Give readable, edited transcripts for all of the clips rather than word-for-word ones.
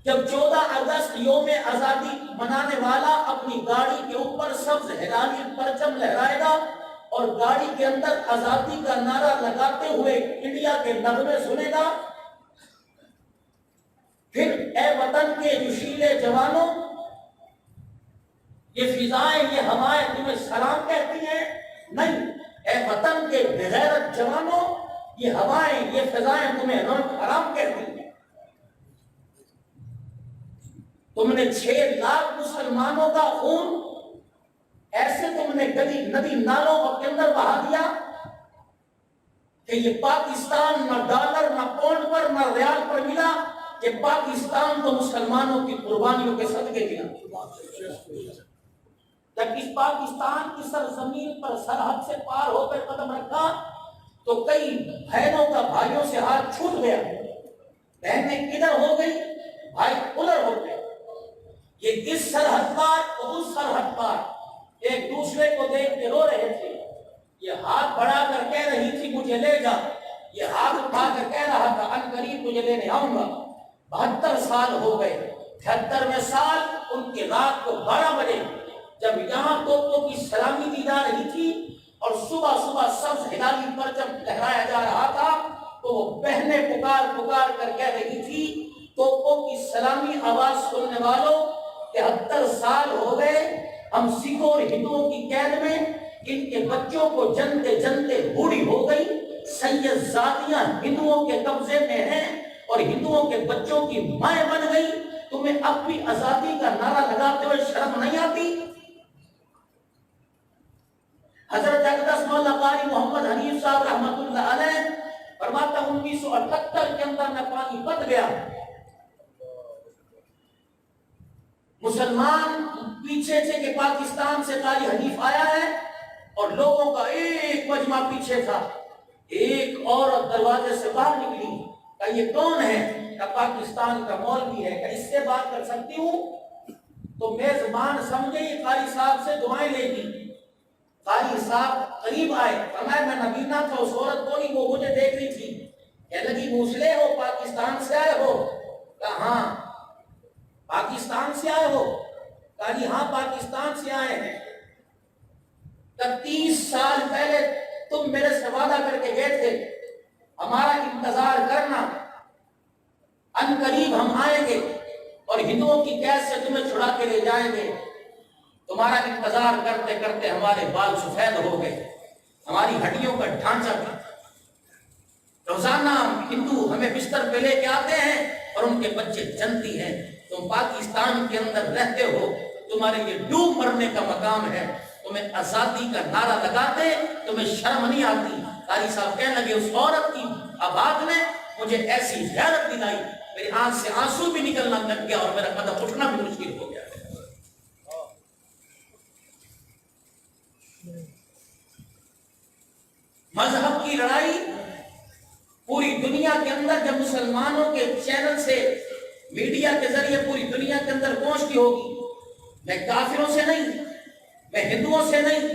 جب 14 اگست یوم آزادی منانے والا اپنی گاڑی کے اوپر سبز ہلالی پرچم لہرائے گا اور گاڑی کے اندر آزادی کا نعرہ لگاتے ہوئے انڈیا کے نغمے سنے گا، پھر اے وطن کے جوشیلے جوانوں، یہ فضائیں یہ ہوائیں تمہیں سلام کہتی ہیں؟ نہیں، اے وطن کے بغیرت جوانوں، یہ ہوائیں یہ فضائیں تمہیں حرام کہتی ہیں۔ تم نے 6 لاکھ مسلمانوں کا خون ایسے تم نے گلی ندی نالوں کے اندر بہا دیا کہ یہ پاکستان نہ ڈالر نہ پاؤنڈ پر نہ ریال پر ملا، کہ پاکستان تو مسلمانوں کی قربانیوں کے صدقے ملا۔ جب اس پاکستان کی سرزمین پر سرحد سے پار ہو کر قدم رکھا تو کئی بہنوں کا بھائیوں سے ہاتھ چھوٹ گیا، بہنیں ادھر ہو گئی، بھائی ادھر ہو گئے، یہ اس سرحد پار اور اس سرحد پار ایک دوسرے کو دیکھ کے رو رہے تھے۔ یہ ہاتھ بڑھا کر کہہ رہی تھی مجھے لے جا، یہ ہاتھ اٹھا کر کہہ رہا تھا ان قریب تجھے لینے آؤں گا۔ 72 سال ہو گئے، 78ویں سال ان کے رات کو 12 بجے جب یہاں توپوں کی سلامی دی جا رہی تھی اور صبح صبح سبز ہلالی پرچم لہرایا جا رہا تھا تو وہ بہنیں پکار پکار کر کہہ رہی تھی توپوں کی سلامی آواز سننے والوں، 73 سال ہو گئے ہم سکھوں اور ہندوؤں کی قید میں، ان کے بچوں کو جنتے جنتے بوڑھی ہو گئی، سید زادیاں ہندوؤں کے قبضے میں ہیں اور ہندوؤں کے بچوں کی مائیں بن گئی، تمہیں اب بھی آزادی کا نعرہ لگاتے ہوئے شرم نہیں آتی؟ حضرت اقدس مولا قاری محمد حنیف صاحب رحمت اللہ علیہ فرماتا 1978 کے اندر میں پانی پت گیا، مسلمان پیچھے تھے کہ پاکستان سے قاری حنیف آیا ہے اور لوگوں کا ایک مجمع پیچھے تھا، ایک عورت دروازے سے باہر نکلی، کہ یہ کون ہے؟ کہ پاکستان کا مولوی ہے، کہ اس سے بات کر سکتی ہوں؟ تو میزبان سمجھے یہ قاری صاحب سے دعائیں لے گی۔ قاری صاحب قریب آئے، فرمایا میں نبینا تھا، اس عورت کو نہیں، وہ مجھے دیکھ رہی تھی، کہنے لگی موسلے ہو پاکستان سے آئے ہو؟ کہا ہاں۔ پاکستان سے آئے ہو؟ کہا جی ہاں پاکستان سے آئے ہیں۔ کہ 30 سال پہلے تم میرے سے وعدہ کر کے گئے تھے ہمارا انتظار کرنا، ان قریب ہم آئیں گے اور ہندوؤں کی قید سے تمہیں چھڑا کے لے جائیں گے۔ تمہارا انتظار کرتے کرتے ہمارے بال سفید ہو گئے، ہماری ہڈیوں کا ڈھانچہ بھی، روزانہ ہندو ہمیں بستر پہ لے کے آتے ہیں اور ان کے بچے جنتی ہیں، تم پاکستان کے اندر رہتے ہو، تمہارے یہ ڈوب مرنے کا مقام ہے، تمہیں آزادی کا نعرہ لگاتے تمہیں شرم نہیں آتی؟ قاری صاحب کہنے لگے اس عورت کی آواز نے مجھے ایسی غیرت دلائی، میری آنکھ سے آنسو بھی نکلنا لگ گیا اور میرا قدم اٹھنا بھی مشکل ہو گیا۔ مذہب کی لڑائی پوری دنیا کے اندر جب مسلمانوں کے چینل سے میڈیا کے ذریعے پوری دنیا کے اندر پہنچتی ہوگی، میں کافروں سے نہیں، میں ہندوؤں سے نہیں،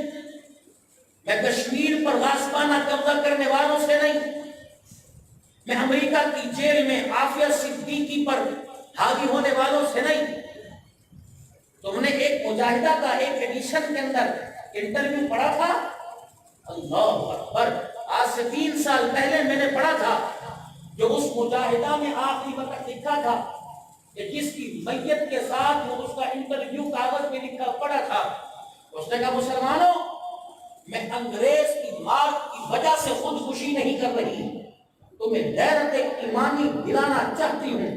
میں کشمیر پر غاصبانہ قبضہ کرنے والوں سے نہیں، میں امریکہ کی جیل میں عافیہ صدیقی پر حاوی ہونے والوں سے نہیں۔ تم نے ایک مجاہدہ کا ایک ایڈیشن کے اندر انٹرویو پڑھا تھا، اللہ اکبر، آج سے 3 سال پہلے میں نے پڑھا تھا، جو اس مجاہدہ میں آخری وقت لکھا تھا کہ جس کی میت کے ساتھ وہ اس کا انٹرویو کاغذ میں لکھا پڑا تھا، اس نے کہا مسلمانوں میں انگریز کی مار کی وجہ سے خودکشی نہیں کر رہی، تمہیں غیرت ایمانی دلانا چاہتی ہوں،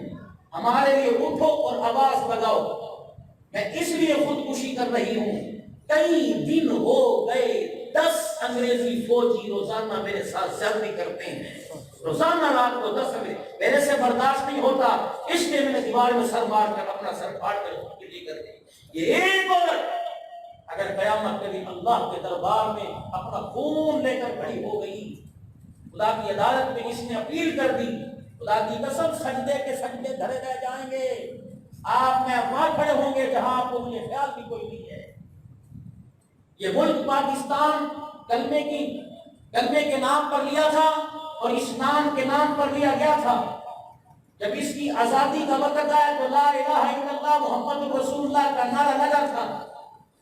ہمارے لیے اٹھو اور آواز لگاؤ، میں اس لیے خودکشی کر رہی ہوں، کئی دن ہو گئے 10 انگریزی فوجی روزانہ میرے ساتھ زیادتی کرتے ہیں، روزانہ رات کو 10 میرے سے برداشت نہیں ہوتا، اس لیے میں نے دیوار میں سر مار کر اپنا سر پھاڑ کر خودکشی کر دی۔ یہ ایک عورت اگر قیامت کے دن اللہ کے دربار میں اپنا خون لے کر کھڑی ہو گئی، خدا کی عدالت میں اس نے اپیل کر دی، خدا کی قسم سجدے کے سجدے دھرے رہ جائیں گے، آپ میں وہاں کھڑے ہوں گے جہاں آپ کو مجھے خیال بھی کوئی نہیں ہے۔ یہ ملک پاکستان کلمے کے نام پر لیا تھا اور اسلام کے نام پر لیا گیا تھا، جب اس کی آزادی کا وقت آیا تو لا الہ الا اللہ محمد رسول اللہ کا نعرہ لگا تھا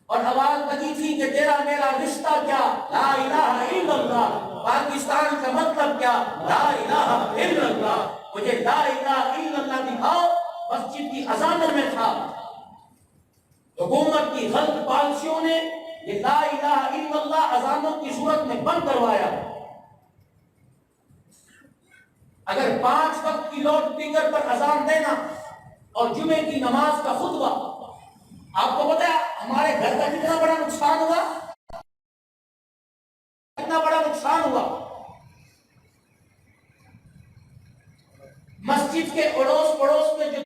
اور آواز لگی تھی کہ تیرا میرا رشتہ کیا، لا الہ الا اللہ، پاکستان کا مطلب کیا، لا الہ الا اللہ، مجھے لا الہ الا اللہ دکھاؤ۔ مسجد کی اذانوں میں تھا، حکومت کی غلط پالیسیوں نے یہ لا الہ الا اللہ اذانوں کی صورت میں بند کروایا۔ اگر 5 وقت کی لاؤڈ اسپیکر پر اذان دینا اور جمعے کی نماز کا خطبہ، آپ کو پتا ہے ہمارے گھر کا کتنا بڑا نقصان ہوا، کتنا بڑا نقصان ہوا۔ مسجد کے اڑوس پڑوس میں جو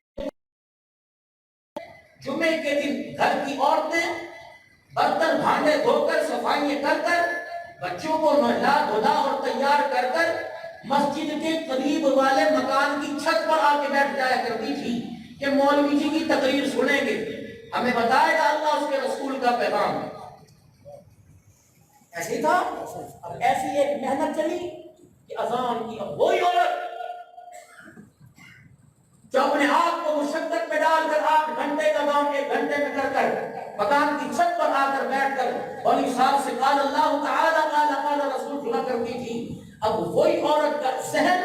جمعے کے دن گھر کی عورتیں برتن بھانڈے دھو کر صفائیاں کر کر بچوں کو نہلا دھلا اور تیار کر کر مسجد کے قریب والے مکان کی چھت پر آ کے بیٹھ جایا کرتی تھی کہ مولوی جی کی تقریر سنیں گے، ہمیں بتائے گا اللہ اس کے رسول کا پیغام۔ ایسے ہی تھا۔ اب ایسی ایک محنت چلی کہ اذان کی اب وہی عورت جو اپنے آپ کو مشقت میں ڈال کر 8 گھنٹے کا کام 1 گھنٹے میں کر کر مکان کی چھت پر آ کر بیٹھ کر بڑی صاحب سے قال اللہ تعالی قال رسول سنا کرتی تھی، اب وہی عورت کا ذہن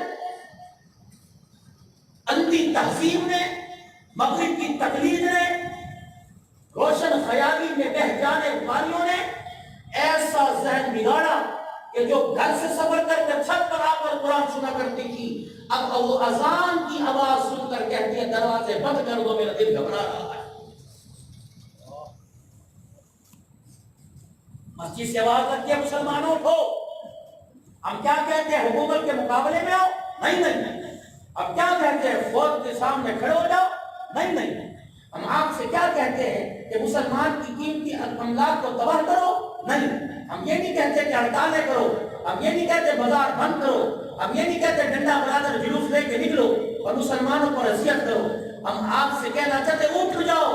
اندھی تہذیب نے، مغرب کی تقلید نے، روشن خیالی میں بہ جانے والیوں نے ایسا ذہن بگاڑا کہ جو گھر سے سفر کر کے چھت پر آ کر قرآن سنا کرتی تھی، اب وہ اذان کی آواز سن کر کہتی ہے دروازے بند کر دو، میرا دل گھبرا رہا ہے۔ مسجد سے آواز لگتی ہے مسلمانوں اٹھو، ہم کیا کہتے ہیں حکومت کے مقابلے میں آؤ؟ نہیں، اب کیا کہتے ہیں فوج کے سامنے کھڑے ہو جاؤ؟ نہیں، ہم آپ سے کیا کہتے ہیں کہ مسلمان کی قیمتی املاک کو تباہ کرو؟ نہیں، ہم یہ نہیں کہتے کہ ہڑتالیں کرو، ہم یہ نہیں کہتے بازار بند کرو، ہم یہ نہیں کہتے ڈنڈا بنا کر جلوس لے کے نکلو اور مسلمانوں کو اذیت کرو۔ ہم آپ سے کہنا چاہتے اٹھ جاؤ،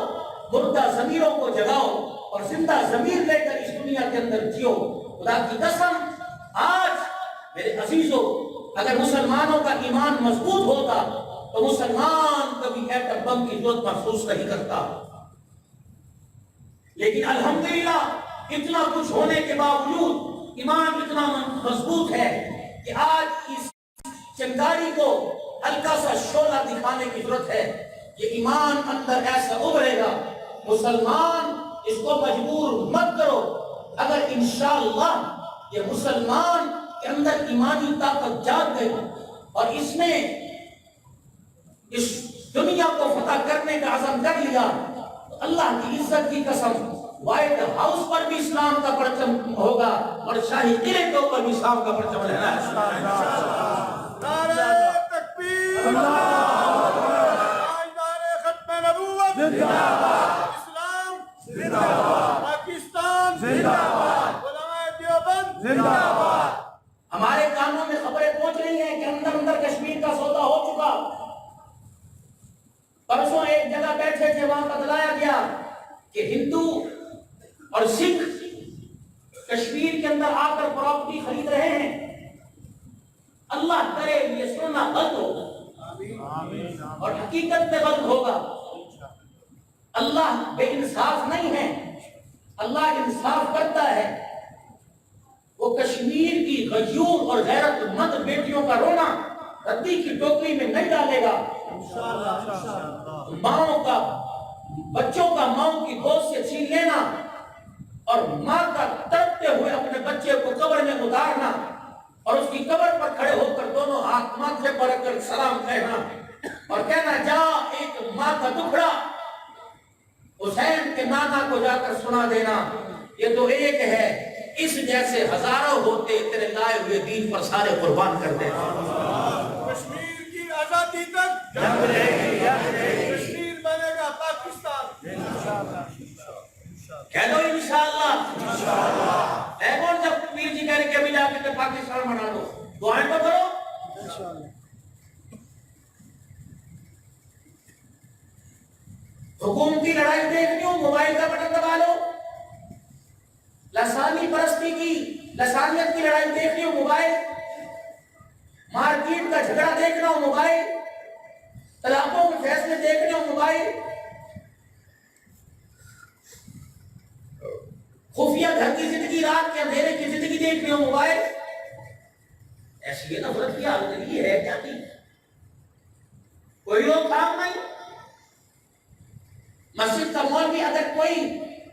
مردہ ضمیروں کو جگاؤ اور زندہ ضمیر لے کر اس دنیا کے اندر جیو۔ خدا کی قسم آج میرے عزیزوں اگر مسلمانوں کا ایمان مضبوط ہوتا تو مسلمان کبھی ایٹم بم کی ضرورت محسوس نہیں کرتا، لیکن الحمدللہ اتنا کچھ ہونے کے باوجود ایمان اتنا مضبوط ہے کہ آج اس چنگاری کو ہلکا سا شعلہ دکھانے کی ضرورت ہے۔ یہ ایمان اندر ایسا ابھرے گا، مسلمان اس کو مجبور مت کرو۔ اگر انشاءاللہ یہ مسلمان کے اندر ایمانی طاقت جاگ گئی اور اس نے اس دنیا کو فتح کرنے کا عزم کر لیا تو اللہ کی عزت کی قسم وائٹ ہاؤس پر بھی اسلام کا پرچم ہوگا اور شاہی قلعے کے اوپر بھی اسلام کا پرچم لہرا ہے۔ نعرہ تکبیر، نعرہ ختم نبوت، زندہ باد اسلام، زندہ باد پاکستان، زندہ باد علماء دیوبند، زندہ باد۔ ہمارے کانوں میں خبریں پہنچ رہی ہیں کہ اندر کشمیر کا سودا ہو چکا۔ پرسوں ایک جگہ بیٹھے تھے، وہاں بتلایا گیا کہ ہندو اور سکھ کشمیر کے اندر آ کر پراپرٹی خرید رہے ہیں۔ اللہ کرے یہ سننا غلط ہوگا اور حقیقت میں غلط ہوگا۔ اللہ بے انصاف نہیں ہے، اللہ انصاف کرتا ہے۔ وہ کشمیر کی غیور اور غیرت مند بیٹیوں کا رونا ردی کی ٹوکری میں نہیں ڈالے گا۔ ماؤں کا بچوں کا ماؤں کی گود سے چھین لینا اور ماں کا تڑپتے ہوئے اپنے بچے کو قبر میں اتارنا اور اس کی قبر پر کھڑے ہو کر دونوں ہاتھ ماتھے پر رکھ کر سلام کہنا اور کہنا جا ایک ماں کا دکھڑا حسین کے نانا کو جا کر سنا دینا، یہ تو ایک ہے، اس جیسے ہزاروں ہوتے تیرے لائے ہوئے دین پر سارے قربان کر دے۔ کشمیر کی آزادی تک جنگ رہے گی، کشمیر بنے گا پاکستان، کہہ دو انشاءاللہ۔ اے کون جب پیر جی کہہ رہے کہ ابھی جا کے پاکستان بنا دو، دعائیں تو کرو۔ حکومتی لڑائی دیکھنی ہو موبائل کا بٹن دبا لو، لسانی پرستی کی لسانیت کی لڑائی دیکھنی ہو موبائل، مارکیٹ کا جھگڑا دیکھنا ہو موبائل، دیکھ رہے ہو موبائل، ایسی یہ نفرت کی حالت یہ ہے کیا کی؟ کوئی روک تھام نہیں۔ مسجد کا مولوی اگر کوئی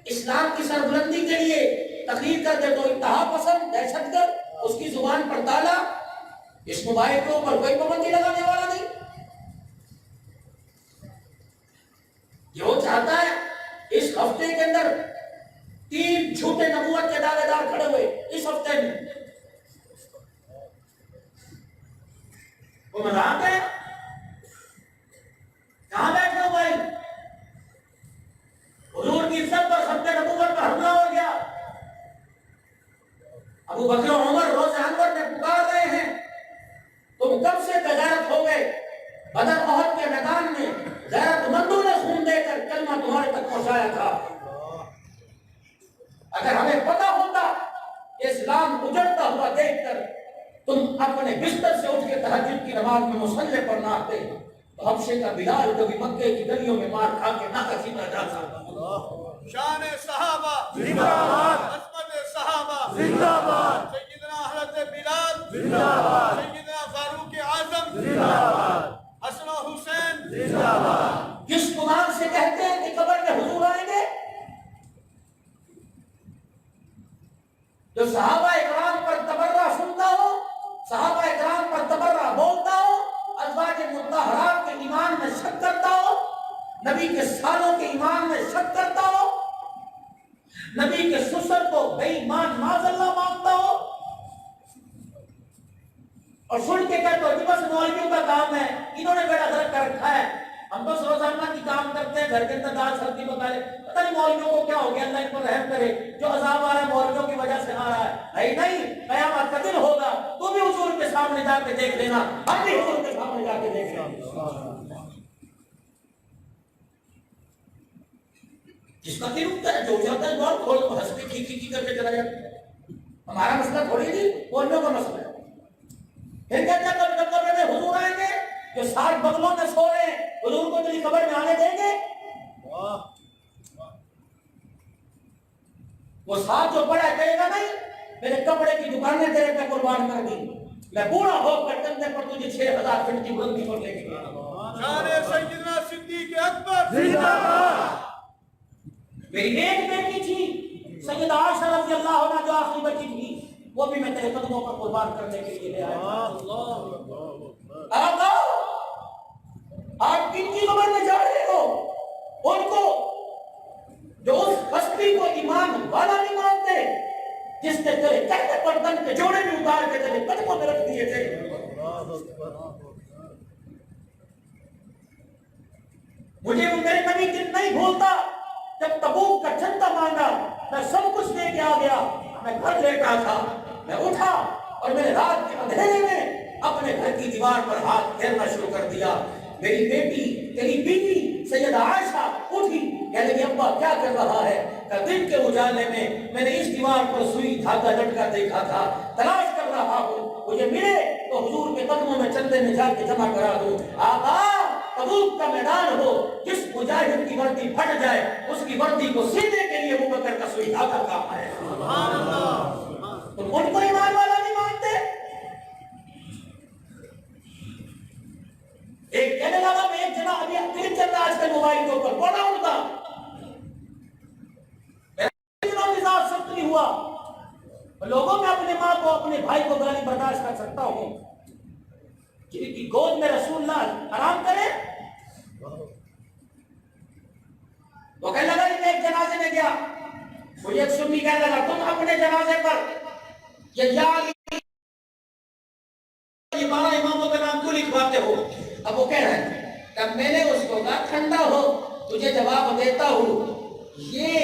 اسلام کی سربلندی کے لیے تقریر کر دے تو انتہا پسند دہشت گرد اس کی زبان پر تالا، اس موبائل کے اوپر کوئی پابندی لگانے والا نہیں۔ جو چاہتا ہے اس ہفتے کے اندر 3 جھوٹے نبوت کے دعوے دار کھڑے ہوئے اس ہفتے میں، وہ مذاق ہے؟ کہاں بیٹھے ہو بھائی؟ حضور کی عزت پر ختم نبوت پر حملہ ہو گیا، ابو بکر و عمر روز انور میں پکار رہے ہیں تم کب سے غیرت ہو گئے؟ بدر احد کے میدان میں غیرت مندوں نے خون دے کر کلمہ تمہارے تک پہنچایا تھا۔ اگر ہمیں پتا ہوتا اسلام اجڑتا ہوا دیکھ کر تم اپنے بستر سے اٹھ کے تہجد کی نماز میں مصلی پر نہ آتے تو حبشے کا بلال کبھی مکے کی گلیوں میں مار کھا کے نہ کسیدہ جا سکتا۔ شان صحابہ زندہ باد، عظمت صحابہ زندہ باد، سیدنا حضرت بلال زندہ باد، سیدنا فاروق اعظم زندہ باد، حسن و حسین زندہ باد۔ جس گمان سے کہتے ہیں کہ قبر میں حضور آئیں گے، جو صحابہ اکرام پر تبرہ سنتا ہو، صحابہ اکرام پر تبرہ بولتا ہو، ازواج مطہرات کے ایمان میں شک کرتا ہو، نبی کے سالوں کے ایمان میں شک کرتا ہو، نبی کے سسر کو بے ایمان معاذ اللہ مانتا ہو، اور سن کے کہتے ہو کہ بس مولویوں کا کام ہے، انہوں نے بیڑا غرق کر رکھا ہے، ہم بس روزانہ کی کام کرتے ہیں، گھر کے اندر دال سبزی پکا لے، پتہ نہیں مولویوں کو کیا ہو گیا، اللہ ان پر رحم کرے، جو عذاب آ رہا ہے مولویوں کی وجہ سے آ رہا ہے نہیں، قیامت کا دن ہوگا تو بھی حضور کے سامنے جا کے دیکھ لینا، ہم بھی حضور کے سامنے جا کے دیکھ لینا۔ جس کا دل اٹھتا ہے جو چاہتا ہے بہت کھول کو ہنس کے کی کر کے چلا جاتا ہے، ہمارا مسئلہ تھوڑی نہیں، مولویوں کا مسئلہ ہے۔ پھر کہتے ہیں کبھی قبر میں حضور آئیں گے، جو 60 بغلوں میں سو رہے ہیں حضور کو تیری قبر میں آنے دیں گے؟ وہ ساتھ جو پڑا کہے گا نہیں میرے کپڑے کی دکانیں تیرے پہ قربان کر دی، میں بوڑھا ہو کر کندھے پر تجھے 6000 فٹ کی بلندی پر لے کے گیا۔ شان سیدنا صدیق اکبر زندہ باد۔ میری ایک بیٹی تھی سیدہ عائشہ رضی اللہ عنہا جو آخری بچی تھی، وہ بھی میں تیرے قدموں پر قربان کرنے کے لیے لے آیا۔ آقا آپ کن کی قبر میں جا رہے ہو؟ ان کو جو اس بستی کو ایمان والا نہیں مانتے، جس نے تیرے کہنے پر تن کے جوڑے بھی اتار کے تیرے قدموں میں رکھ دیے تھے۔ مجھے وہ میرے نبی دن نہیں بھولتا، جب تبوک کا جھنڈا مانگا میں سب کچھ لے کے آ گیا، میں گھر لیٹا تھا، میں اٹھا اور میں نے رات کے اندھیرے میں اپنے گھر کی دیوار پر ہاتھ پھیرنا شروع کر دیا۔ میری بیٹی تیری بیوی سیدہ عائشہ اٹھی، کہنے لگی ابا کیا کر رہا ہے؟ کہ دن کے اجالے میں نے اس دیوار پر سوئی دھاگا لٹکا دیکھا تھا، تلاش کر رہا ہوں، مجھے ملے تو حضور کے قدموں میں چندے میں جا کے جمع کرا دوں۔ آقا تبوک کا میدان ہو، جس مجاہد کی وردی پھٹ جائے اس کی وردی کو سینے کے لیے ابو بکر کا سوئی دھاگا کام ہے۔ تم ان کو ایمان والا نہیں مانتے؟ ایک کہنے لگا میں ایک جناب ابھی کلپ چل رہا آج کل موبائل کے اوپر بڑا اڑتا، میرا مزاج سخت نہیں ہوا، لوگوں میں اپنے ماں کو اپنے بھائی کو گالی برداشت کر سکتا ہوں، جن کی گود میں رسول اللہ آرام کرے۔ وہ کہنے لگا میں ایک جنازے میں گیا، مجھے ایک سنی کہنے لگا تم اپنے جنازے پر یہ 12 اماموں کا نام کیوں لکھواتے ہو؟ اب وہ کہہ رہے ہیں کہ میں نے اس کو کہا ٹھنڈا ہو تجھے جواب دیتا ہوں، یہ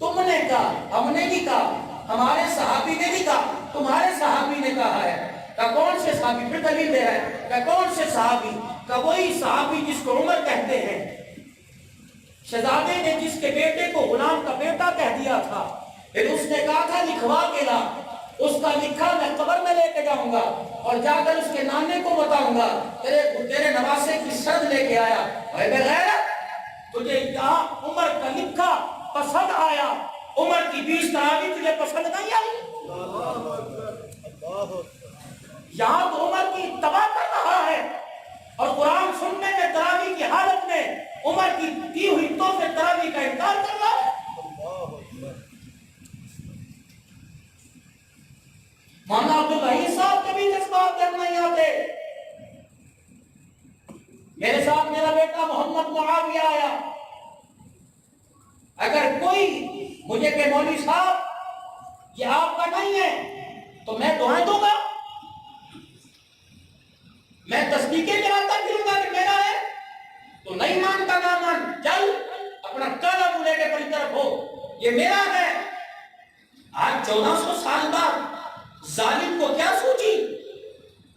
تم نے کہا، ہم نے نہیں کہا، ہمارے صحابی نے نہیں کہا، تمہارے صحابی نے کہا ہے۔ کہ کون سے صحابی؟ پھر دلیل دے رہا ہے کہ کون سے صحابی؟ کہ وہی صحابی جس کو عمر کہتے ہیں، شہزادے نے جس کے بیٹے کو غلام کا بیٹا کہہ دیا تھا، پھر اس نے کہا تھا لکھوا کے لا، اس کا لکھا میں قبر میں لے کے جاؤں گا اور جا کر اس کے نانے کو بتاؤں گا تیرے نواسے کی سرد لے کے آیا۔ اے بغیرت، تجھے یہاں عمر کا لکھا پسند آیا، عمر کی 20 تراویح تجھے پسند نہیں آئی؟ یہاں تو عمر کی تباہ کر رہا ہے اور قرآن سننے میں تراویح کی حالت میں عمر کی دی ہوئی توفے تراویح کا انکار کر رہا ہے۔ مولانا عبدالرحیم صاحب کے بھی جذبات درد نہیں آتے۔ میرے ساتھ میرا بیٹا محمد معاویہ آیا، اگر کوئی مجھے کہ مولوی صاحب یہ آپ کا نہیں ہے تو میں دعائیں دوں گا، میں تصدیقیں کراتا پھروں گا کہ میرا ہے، تو نہیں مانتا نہ مان، چل اپنا کالا منہ لے کے بڑی طرف ہو، یہ میرا ہے۔ آج 1400 سال بعد ظالم کو کیا سوچی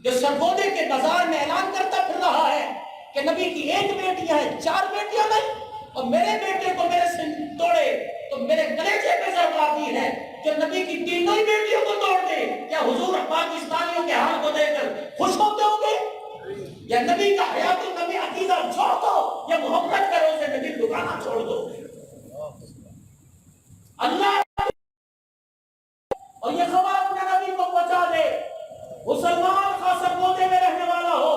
جو سرگودے کے بازار میں اعلان کرتا پھر رہا ہے کہ نبی کی ایک بیٹیاں ہیں، 4 بیٹیاں نہیں، اور میرے بیٹے کو میرے سے توڑے تو میرے کلیجے پہ ضرب آتی ہے، جو نبی کی تینوں ہی بیٹیوں کو توڑ دے، کیا حضور پاکستانیوں کے حال کو دیکھ کر خوش ہوتے ہوں گے؟ یا نبی کا حیات النبی عقیدہ چھوڑ دو، یا محبت کرو سے نبی دکانا چھوڑ دو۔ اللہ اور یہ خبر اپنے نبی کو پہنچا دے، مسلمان خاص سرگودے میں رہنے والا ہو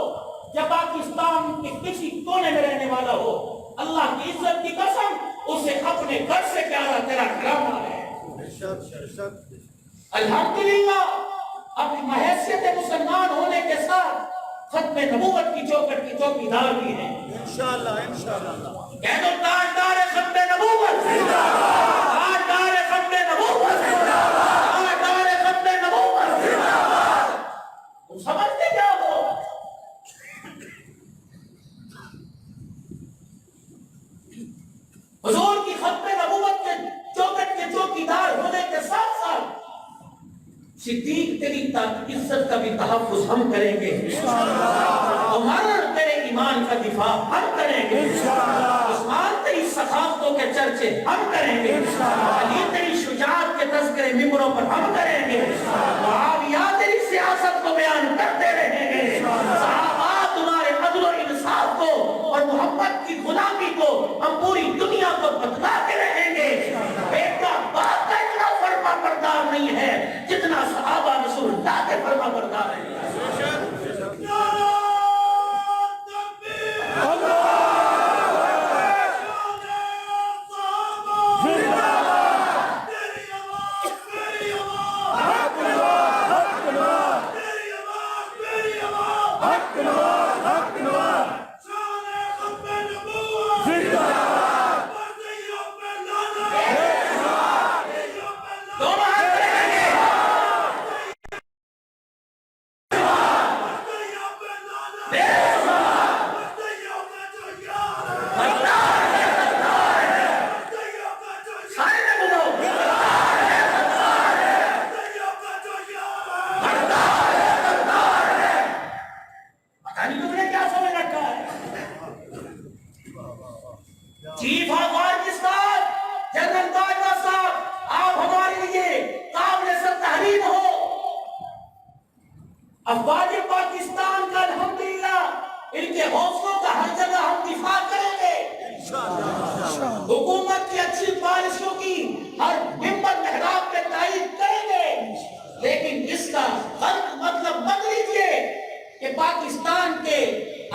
یا پاکستان کے کسی کونے میں رہنے والا ہو، اللہ کی عزت کی قسم اسے اپنے گھر سے پیارا تیرا گھرانا ہے۔ الحمدللہ اپنی حیثیت مسلمان ہونے کے ساتھ ختم نبوت کی چوکٹ کی چوکیدار بھی ہیں۔ انشاءاللہ انشاءاللہ کہہ دو تاجدار ختم نبوت، تاجدار ختم نبوت، تاجدار ختم نبوت۔ تم سمجھتے کیا ہو؟ حضور کی ختم نبوت کے چوکٹ کے چوکیدار ہونے کے ساتھ ساتھ صدیق تیری عزت کا بھی تحفظ ہم کریں گے، عمر تیرے ایمان کا دفاع ہم کریں گے، عثمان تیری ثقافتوں کے چرچے ہم کریں گے، علی تیری شجاعت کے تذکرے ممبروں پر ہم کریں گے، معاویہ تیری سیاست کو بیان کرتے رہیں گے، صحابہ تمہارے عدل و انصاف کو اور محمد کی غلامی کو ہم پوری دنیا کو بتلاتے رہیں گے۔ بیٹا باپ کا اتنا فرما بردار نہیں ہے جتنا صحابہ رسول اللہ کے فرما بردار ہیں۔ Chief of Pakistan general Bajwa صاحب، آپ ہمارے لیے قابل سر تحریم ہو۔ افواج پاکستان کا الحمدللہ ان کے حوصلوں کا ہر جگہ ہم دفاع کریں گے، حکومت کی اچھی پالیسیوں کی ہر ممبر محراب پہ تائید کریں گے، لیکن اس کا غلط مطلب مت لیجیے کہ پاکستان کے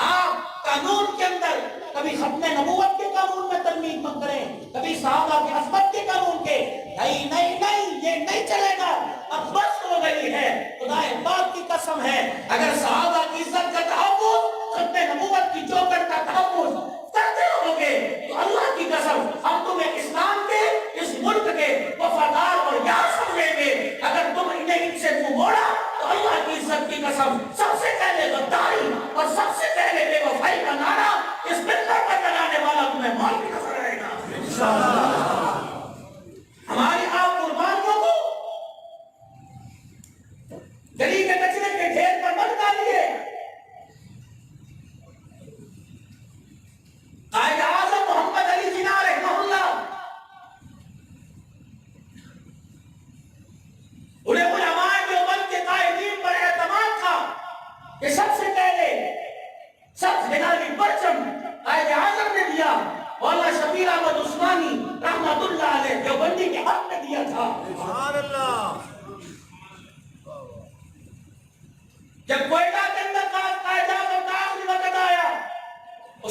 آپ قانون کے اندر کبھی ختم نبوت کے قانون میں ترمیم مت کریں، کبھی صحابہ کی عصمت کے قانون کے، نہیں نہیں نہیں، یہ نہیں چلے گا، اب بس ہو گئی ہے۔ خدا پاک کی قسم ہے، اگر صحابہ کی عزت کا تحفظ، ختم نبوت کی چوکٹ کا تحفظ کرتے رہو گے تو اللہ کی قسم ہم تمہیں اسلام کے اس ملک کے وفادار اور یار سمجھیں گے۔ اگر تم انہیں ان سے منہ موڑا تو اللہ کی عزت کی قسم سب سے پہلے غداری اور سب سے پہلے بے وفائی کا نعرہ اس منبر پر لگانے والا تمہیں موت بھی نظر آئے گا۔ ہماری آپ قربانیوں کو گلی کے کچرے کے ڈھیر پر مت ڈالیے،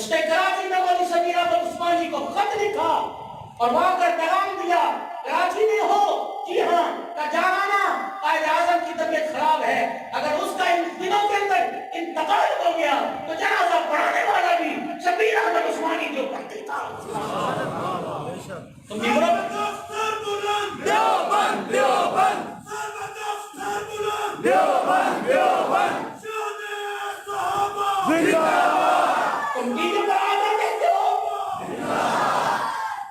اس نے کراچی میں مولی سمیر احمد عثمانی کو خط لکھا اور وہاں کر پیغام دیا، کراچی میں ہو، جی ہاں، کا جانا قائد اعظم کی طبیعت خراب ہے، اگر اس کا ان دنوں کے اندر انتقال ہو گیا تو جنازہ پڑھانے والا بھی شبیر احمد عثمانی جو پڑھتے تھا۔ تم بھی بولو دیوبند دیوبند دیوبند دیوبند تم ٹی وی پر آ کر کہتے ہو،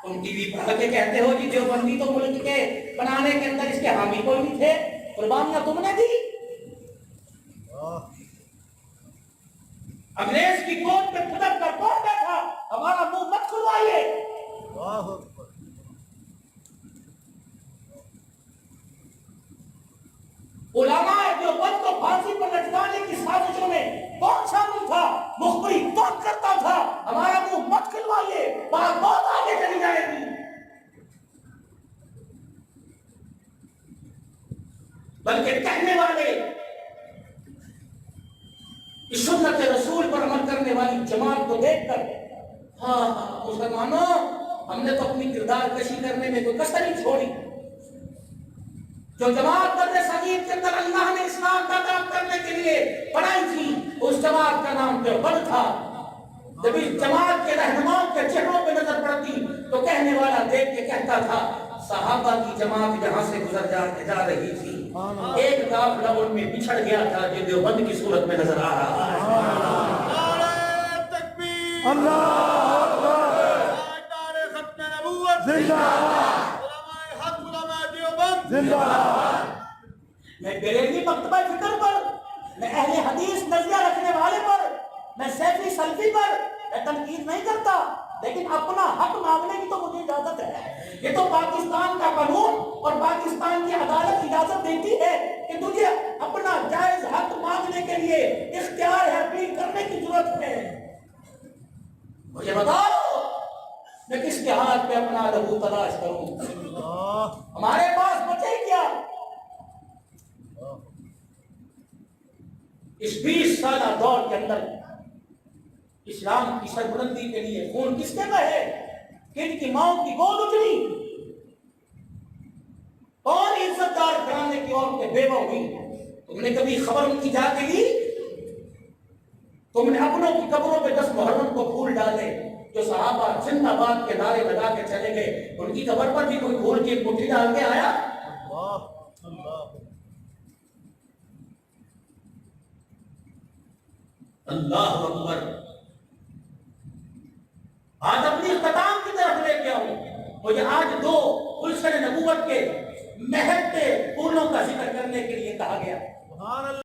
تم ٹی وی پر آ کے کہتے ہو جی دیوبندی تو ملک کے بنانے کے اندر اس کے حامی کوئی نہیں تھے، قربانیاں تم نے دی۔ انگریز کی گود میں پھدک کر کون بیٹھا؟ ہمارا منہ مت کھلوائیے۔ علماء دیوبند کو پھانسی پر لٹکانے کی سازشوں میں کون شامل تھا؟ مخبری کون کرتا تھا؟ ہمارا منہ مت کھلوائیے، بات بہت آگے چلی جائے گی۔ بلکہ کہنے والے اس سنت رسول پر عمل کرنے والی جماعت کو دیکھ کر ہاں مسلمانوں، ہم نے تو اپنی کردار کشی کرنے میں کوئی کسر نہیں چھوڑی۔ جو جماعت بدر صغیر کے اندر اللہ نے اسلام کا کام کرنے کے لیے بنائی تھی، اس جماعت کا نام دیوبند تھا۔ جب اس جماعت کے رہنماؤں کے چہروں پہ نظر پڑتی تو کہنے والا دیکھ کے کہتا تھا صحابہ کی جماعت یہاں سے گزر جا رہی تھی، ایک قافلہ ان میں بچھڑ گیا تھا جو دیوبند کی صورت میں نظر آ رہا ہے۔ نعرہ تکبیر، اللہ اکبر، نعرہ ختم نبوت، زندہ باد، علماء حق، علماء دیوبند زندہ باد۔ میں بریلوی مکتبہ فکر پر، میں اہل حدیث نظریہ رکھنے والے پر، میں سیفی سلفی پر میں تنقید نہیں کرتا، لیکن اپنا حق مانگنے کی تو مجھے اجازت ہے۔ یہ تو پاکستان کا قانون اور پاکستان کی عدالت اجازت دیتی ہے کہ تجھے اپنا جائز حق مانگنے کے لیے اختیار ہے، اپیل کرنے کی ضرورت ہے۔ مجھے بتاؤ میں کس کے ہاتھ پہ اپنا لہو تلاش کروں؟ ہمارے پاس بچے کیا؟ اس 20 سالہ دور کے اندر اسلام کی سربلندی کے لیے خون کس نے بہے؟ کن کی ماؤں کی گود اٹھی؟ کون عزت دار گھرانے کی عورتیں بیوہ ہوئی؟ تم نے کبھی خبر ان کی جا کے لی؟ تم نے اپنوں کی قبروں پہ 10 محرم کو پھول ڈالے، جو صحابہ زندہ باد کے نعرے لگا کے چلے گئے، ان کی قبر پر بھی کوئی پھول کی ایک مٹھی ڈال کے آیا؟ اللہ اکبر۔ آج اپنی اختتام کی طرف لے کے آؤں، مجھے آج 2 گلشن نبوت کے مہکتے پھولوں کا ذکر کرنے کے لیے کہا گیا۔